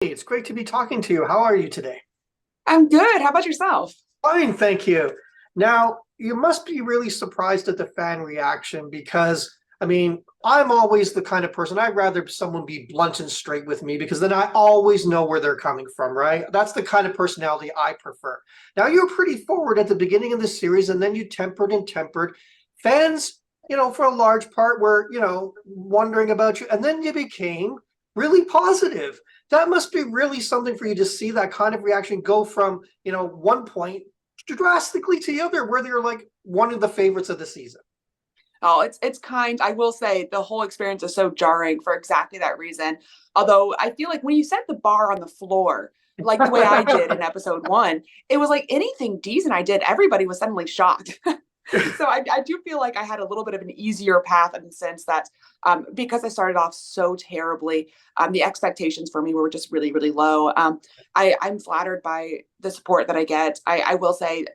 Hey, it's great to be talking to you. How are you today? I'm good. How about yourself? Fine, thank you. Now, you must be really surprised at the fan reaction because, I'm always the kind of person I'd rather someone be blunt and straight with me because then I always know where they're coming from, right? That's the kind of personality I prefer. Now, you were pretty forward at the beginning of the series and then you tempered and tempered. Fans, for a large part were, wondering about you, and then you became really positive. That must be really something for you to see that kind of reaction go from, one point drastically to the other, where they're like one of the favorites of the season. Oh, it's kind. I will say the whole experience is so jarring for exactly that reason. Although I feel like when you set the bar on the floor, like the way I did in episode one, it was like anything decent I did, everybody was suddenly shocked. So I do feel like I had a little bit of an easier path in the sense that because I started off so terribly, the expectations for me were just really, really low. I'm flattered by the support that I get. I will say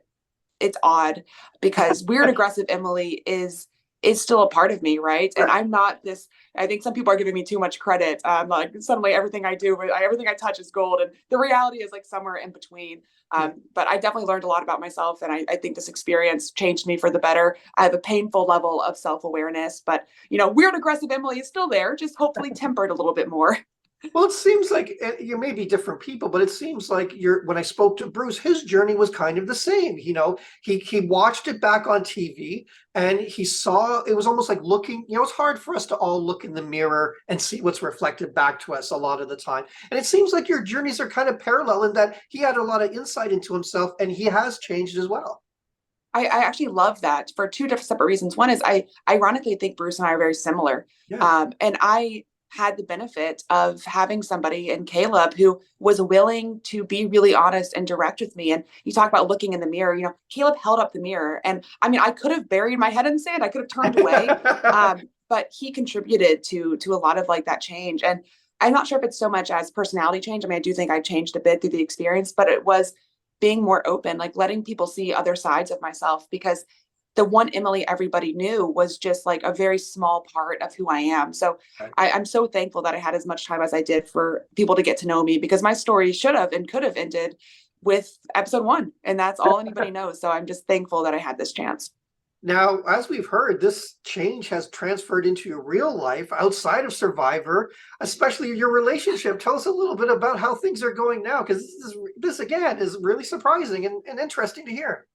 it's odd because weird aggressive Emily is still a part of me, right? And Right. I'm not this. I think some people are giving me too much credit. Like suddenly everything I do, everything I touch is gold, and the reality is like somewhere in between. Yeah. But I definitely learned a lot about myself, and I think this experience changed me for the better. I have a painful level of self awareness, but weird aggressive Emily is still there, just hopefully tempered a little bit more. Well, it seems like you may be different people, but it seems like when I spoke to Bruce, his journey was kind of the same. He watched it back on TV and he saw it was almost like looking, it's hard for us to all look in the mirror and see what's reflected back to us a lot of the time. And it seems like your journeys are kind of parallel in that he had a lot of insight into himself and he has changed as well. I actually love that for two different separate reasons. One is I ironically think Bruce and I are very similar. Yeah. And I had the benefit of having somebody in Caleb who was willing to be really honest and direct with me. And you talk about looking in the mirror, Caleb held up the mirror. And I mean, I could have buried my head in sand, I could have turned away. But he contributed to a lot of like that change. And I'm not sure if it's so much as personality change. I mean, I do think I changed a bit through the experience, but it was being more open, like letting people see other sides of myself because the one Emily everybody knew was just like a very small part of who I am. So I'm so thankful that I had as much time as I did for people to get to know me because my story should have and could have ended with episode one. And that's all anybody knows. So I'm just thankful that I had this chance. Now, as we've heard, this change has transferred into your real life outside of Survivor, especially your relationship. Tell us a little bit about how things are going now, because this again is really surprising and interesting to hear.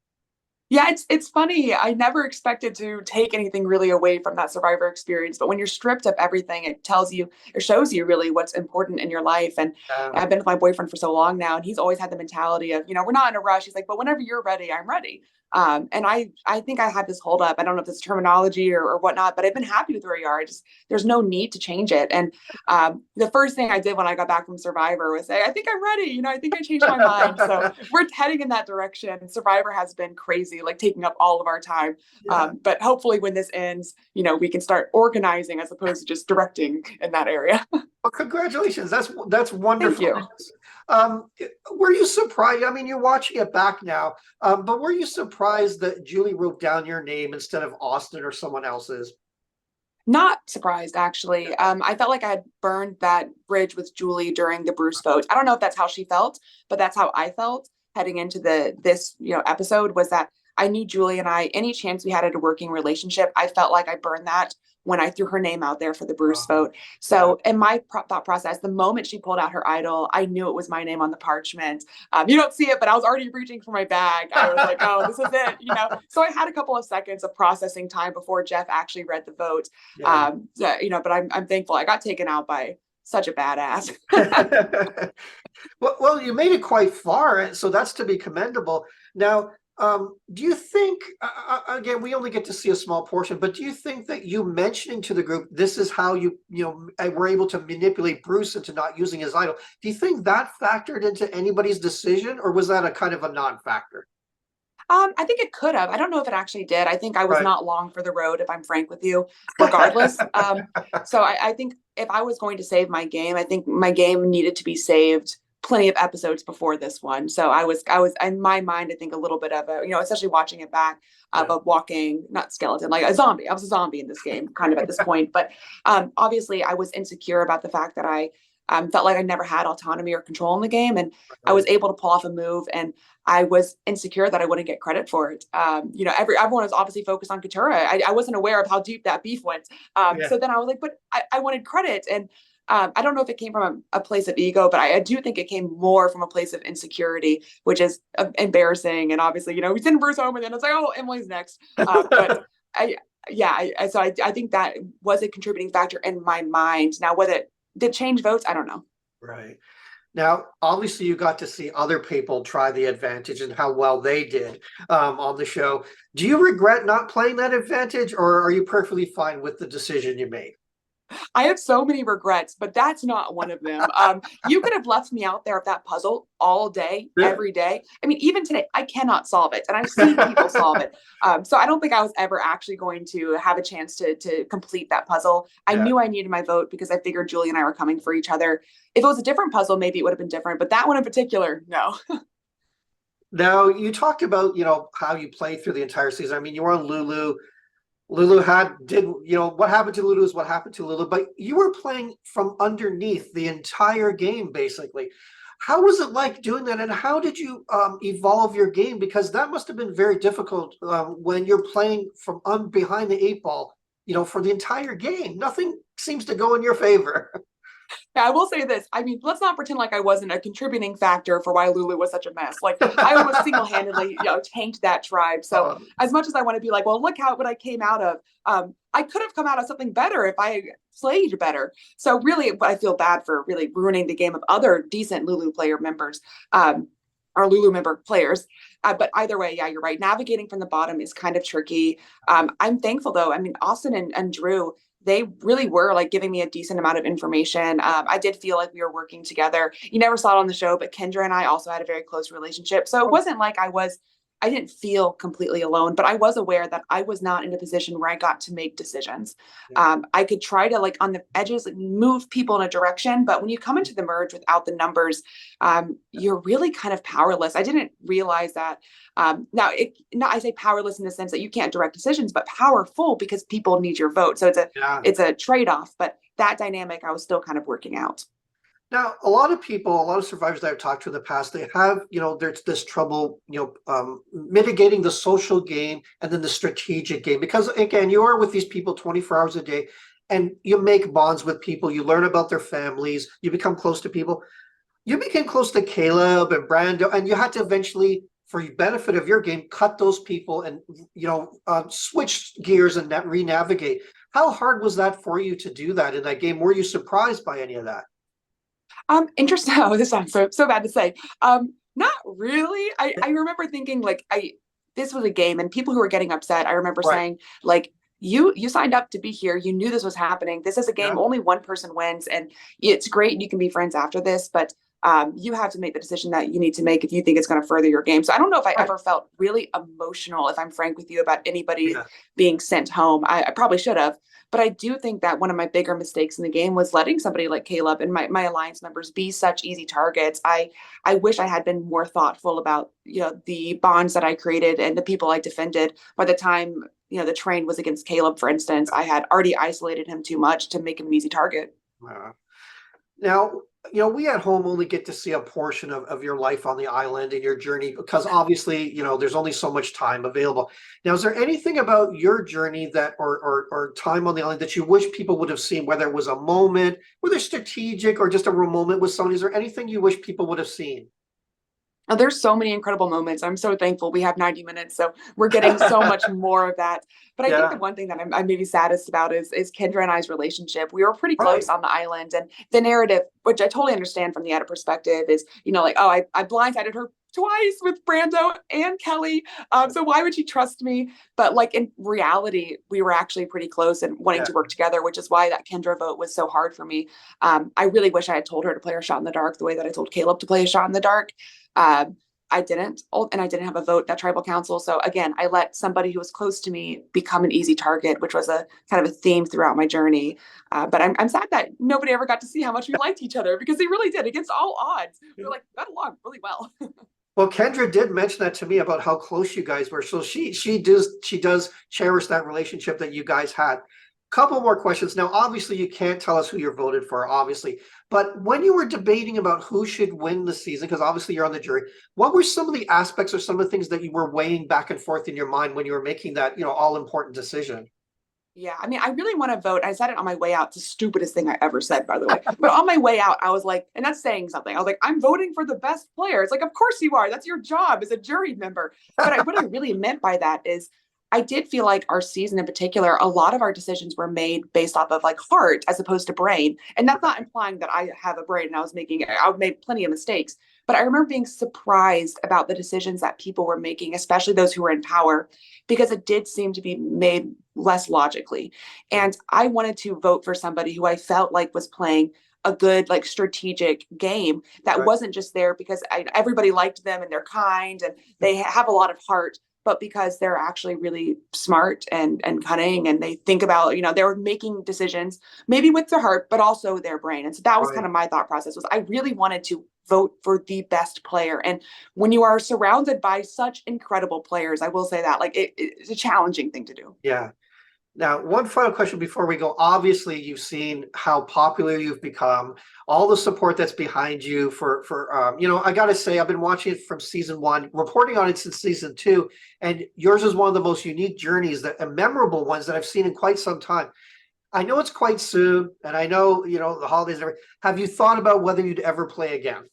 Yeah, it's funny. I never expected to take anything really away from that Survivor experience, but when you're stripped of everything, it tells you or shows you really what's important in your life. And I've been with my boyfriend for so long now, and he's always had the mentality of, we're not in a rush. He's like, but whenever you're ready, I'm ready. And I think I have this hold up. I don't know if it's terminology or whatnot, but I've been happy with where you are. There's no need to change it. And the first thing I did when I got back from Survivor was say, I think I'm ready. I think I changed my mind. So we're heading in that direction. Survivor has been crazy, like taking up all of our time. Yeah. But hopefully when this ends, we can start organizing as opposed to just directing in that area. Well, congratulations. That's Thank wonderful you. news. Were you surprised? I mean, you're watching it back now, but were you surprised that Julie wrote down your name instead of Austin or someone else's? Not surprised, actually. I felt like I had burned that bridge with Julie during the Bruce vote. I don't know if that's how she felt, but that's how I felt heading into this episode was that I knew Julie and I, any chance we had at a working relationship, I felt like I burned that when I threw her name out there for the Bruce vote. Yeah. So in my thought process, the moment she pulled out her idol, I knew it was my name on the parchment. You don't see it, but I was already reaching for my bag. I was like, oh, this is it. So I had a couple of seconds of processing time before Jeff actually read the vote. Yeah. But I'm thankful I got taken out by such a badass. Well, you made it quite far, so that's to be commendable. Now, do you think, again, we only get to see a small portion, but do you think that you mentioning to the group, this is how were able to manipulate Bruce into not using his idol? Do you think that factored into anybody's decision, or was that a kind of a non-factor? I think it could have. I don't know if it actually did. I think I was Right. not long for the road, if I'm frank with you, regardless. So I think if I was going to save my game, I think my game needed to be saved plenty of episodes before this one. So I was in my mind, I think a little bit of a, especially watching it back of Yeah. a walking, not skeleton, like a zombie. I was a zombie in this game kind of at this point. But obviously I was insecure about the fact that felt like I never had autonomy or control in the game. And I Right. was able to pull off a move, and I was insecure that I wouldn't get credit for it. Everyone was obviously focused on Katura. I wasn't aware of how deep that beef went. Yeah. So then I was like, but I wanted credit. And I don't know if it came from a place of ego, but I do think it came more from a place of insecurity, which is embarrassing. And obviously, we send Bruce home, and then it's like, oh, Emily's next. But I, yeah, I think that was a contributing factor in my mind. Now, whether it did change votes, I don't know. Right. Now, obviously, you got to see other people try the advantage and how well they did on the show. Do you regret not playing that advantage, or are you perfectly fine with the decision you made? I have so many regrets, but that's not one of them. You could have left me out there of that puzzle all day, Yeah. every day. I mean, even today, I cannot solve it, and I've seen people solve it. So I don't think I was ever actually going to have a chance to complete that puzzle. I Yeah. knew I needed my vote because I figured Julie and I were coming for each other. If it was a different puzzle, maybe it would have been different, but that one in particular, no. Now, you talked about, how you played through the entire season. I mean, you were on Lulu. Lulu what happened to Lulu is what happened to Lulu, but you were playing from underneath the entire game, basically. How was it like doing that, and how did you evolve your game? Because that must have been very difficult when you're playing from behind the eight ball, for the entire game. Nothing seems to go in your favor. Yeah, I will say this. I mean, let's not pretend like I wasn't a contributing factor for why Lulu was such a mess. Like I almost single-handedly, tanked that tribe. So as much as I want to be like, well, look what I came out of. I could have come out of something better if I played better. So really, I feel bad for really ruining the game of other decent Lulu player members. Or Lulu member players. But either way, yeah, you're right. Navigating from the bottom is kind of tricky. I'm thankful though. I mean, Austin and Drew, they really were like giving me a decent amount of information. I did feel like we were working together. You never saw it on the show, but Kendra and I also had a very close relationship. So it wasn't like I didn't feel completely alone, but I was aware that I was not in a position where I got to make decisions. I could try to like on the edges, like, move people in a direction, but when you come into the merge without the numbers, you're really kind of powerless. I didn't realize that. I say powerless in the sense that you can't direct decisions, but powerful because people need your vote. So Yeah. it's a trade-off, but that dynamic I was still kind of working out. Now, a lot of people, a lot of survivors that I've talked to in the past, they have, there's this trouble, mitigating the social game and then the strategic game. Because again, you are with these people 24 hours a day and you make bonds with people, you learn about their families, you become close to people. You became close to Caleb and Brando, and you had to eventually, for the benefit of your game, cut those people and, switch gears and re-navigate. How hard was that for you to do that in that game? Were you surprised by any of that? Interesting. Oh, this sounds so bad to say. Not really. I remember thinking like this was a game, and people who were getting upset, I remember Right. saying like you signed up to be here. You knew this was happening. This is a game. Yeah. Only one person wins, and it's great. You can be friends after this, but you have to make the decision that you need to make if you think it's going to further your game. So I don't know if I Right. ever felt really emotional, if I'm frank with you, about anybody Yeah. being sent home. I probably should have. But I do think that one of my bigger mistakes in the game was letting somebody like Caleb and my alliance members be such easy targets. I wish I had been more thoughtful about, the bonds that I created and the people I defended. By the time, the train was against Caleb, for instance, I had already isolated him too much to make him an easy target. Yeah. Now, we at home only get to see a portion of your life on the island and your journey because obviously, there's only so much time available. Now, is there anything about your journey that or time on the island that you wish people would have seen, whether it was a moment, whether strategic or just a real moment with someone? Is there anything you wish people would have seen? Oh, there's so many incredible moments. I'm so thankful we have 90 minutes, so we're getting so much more of that. But I think the Yeah. one thing that I'm maybe saddest about is Kendra and I's relationship. We were pretty Right. close on the island, and the narrative, which I totally understand from the added perspective, is like, oh, I blindsided her twice with Brando and Kelly. So why would she trust me? But like in reality, we were actually pretty close and wanting Yeah. to work together, which is why that Kendra vote was so hard for me. I really wish I had told her to play her shot in the dark the way that I told Caleb to play a shot in the dark. Um, I didn't, and I didn't have a vote at tribal council. So again, I let somebody who was close to me become an easy target, which was a kind of a theme throughout my journey. But I'm sad that nobody ever got to see how much we liked each other, because they really did against all odds. We were like, got along really well. Well, Kendra did mention that to me about how close you guys were. So she does cherish that relationship that you guys had. Couple more questions. Now, obviously, you can't tell us who you're voted for, obviously, But when you were debating about who should win the season, because obviously you're on the jury, what were some of the aspects or some of the things that you were weighing back and forth in your mind when you were making that, all important decision? Yeah, I mean, I really want to vote. I said it on my way out. It's the stupidest thing I ever said, by the way. But on my way out, I was like, and that's saying something. I was like, I'm voting for the best player. It's like, of course you are. That's your job as a jury member. But what I really meant by that is I did feel like our season in particular, a lot of our decisions were made based off of like heart as opposed to brain. And that's not implying that I have a brain and I made plenty of mistakes. But I remember being surprised about the decisions that people were making, especially those who were in power, because it did seem to be made less logically. And I wanted to vote for somebody who I felt like was playing a good, like strategic game that Right. wasn't just there because everybody liked them and they're kind and they have a lot of heart, but because they're actually really smart and cunning and they think about, they were making decisions maybe with their heart, but also their brain. And so that was kind Right. of my thought process was I really wanted to vote for the best player. And when you are surrounded by such incredible players, I will say that like it's a challenging thing to do. Yeah. Now, one final question before we go. Obviously, you've seen how popular you've become, all the support that's behind you I gotta say, I've been watching it from season one, reporting on it since season two, and yours is one of the most unique journeys and memorable ones that I've seen in quite some time. I know it's quite soon, and I know, the holidays and everything. Have you thought about whether you'd ever play again?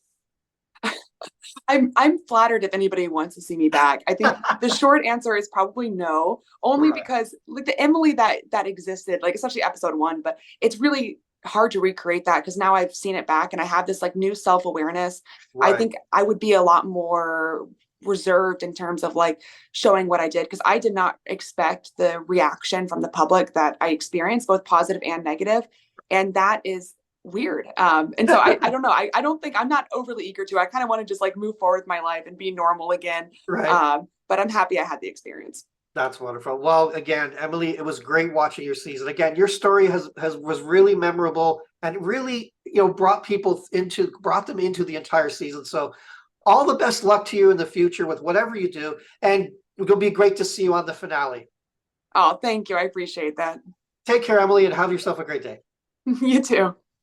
I'm flattered if anybody wants to see me back. I think the short answer is probably no, only Right. because like the Emily that existed, like especially episode one, but it's really hard to recreate that because now I've seen it back and I have this like new self-awareness. I Right. think I would be a lot more reserved in terms of like showing what I did because I did not expect the reaction from the public that I experienced, both positive and negative. And that is weird. And so I don't know. I don't think I'm not overly eager to. I kind of want to just like move forward with my life and be normal again. Right. But I'm happy I had the experience. That's wonderful. Well, again, Emily, it was great watching your season. Again, your story was really memorable and really, brought them into the entire season. So all the best luck to you in the future with whatever you do. And it'll be great to see you on the finale. Oh, thank you. I appreciate that. Take care, Emily, and have yourself a great day. You too.